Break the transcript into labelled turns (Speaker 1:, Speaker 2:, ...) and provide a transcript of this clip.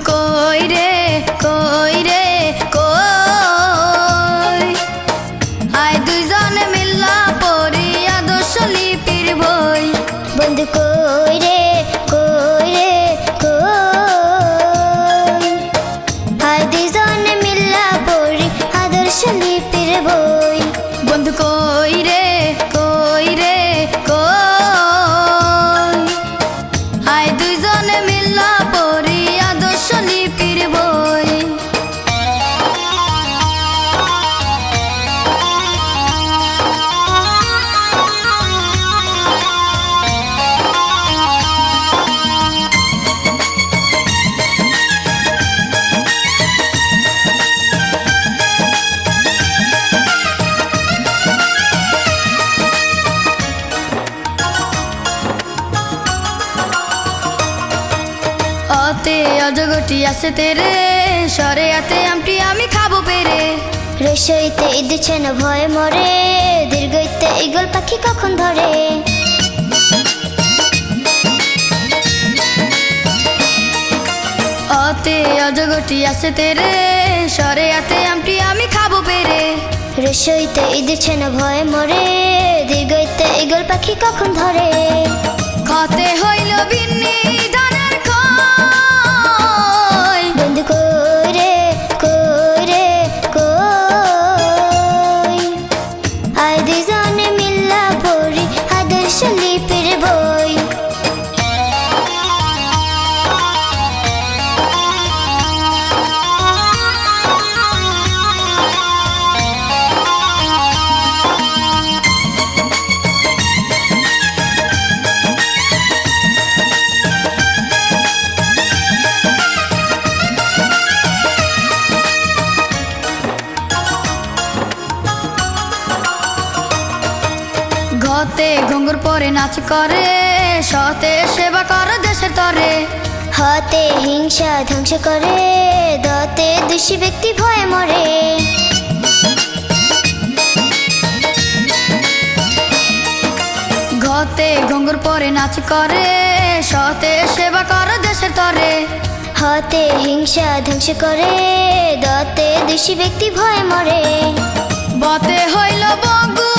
Speaker 1: কই রে কই রে কই আয় দুইজনে মিল্লা পড়ি আদর্শ লিপির বই।
Speaker 2: বন্ধু কই রে কই রে কই আয় দুইজনে মিল্লা পড়ি আদর্শ লিপির বই।
Speaker 1: বন্ধু কই রে কই রে কই আয় দুইজনে মিল্লা পড়ি আদর্শ লিপির বই। অতে অজগটি আছে তেরে সরে আতে আমটি আমি খাবো পেরে।
Speaker 2: রসইতে দিচ্ছে না ভয় মরে দীর্ঘইতে ঈগল পাখি কখন ধরে।
Speaker 1: অতে অজগটি আছে তেরে সরে আতে আমটি আমি খাবো পেরে।
Speaker 2: রসইতে দিচ্ছে না ভয় মরে দীর্ঘইতে ঈগল পাখি কখন ধরে।
Speaker 1: খতে হইল বিন্নি ধানের খই।
Speaker 2: বন্ধু কই রে কই রে কই আয় দুইজনে মিল্লা পড়ি আদর্শ লিপির বই।
Speaker 1: ঘতে ঘুঙ্গুর পরে নাচ করে সতে সেবা করে দেশের তরে।
Speaker 2: হাতে হিংসা ধ্বংস করে দতে দোষী ব্যক্তি ভয়ে মরে।
Speaker 1: ঘতে ঘুঙ্গুর পরে নাচ করে সতে সেবা করে দেশের তরে।
Speaker 2: হাতে হিংসা ধ্বংস করে দতে দোষী ব্যক্তি ভয়ে মরে।
Speaker 1: বতে হইল বগু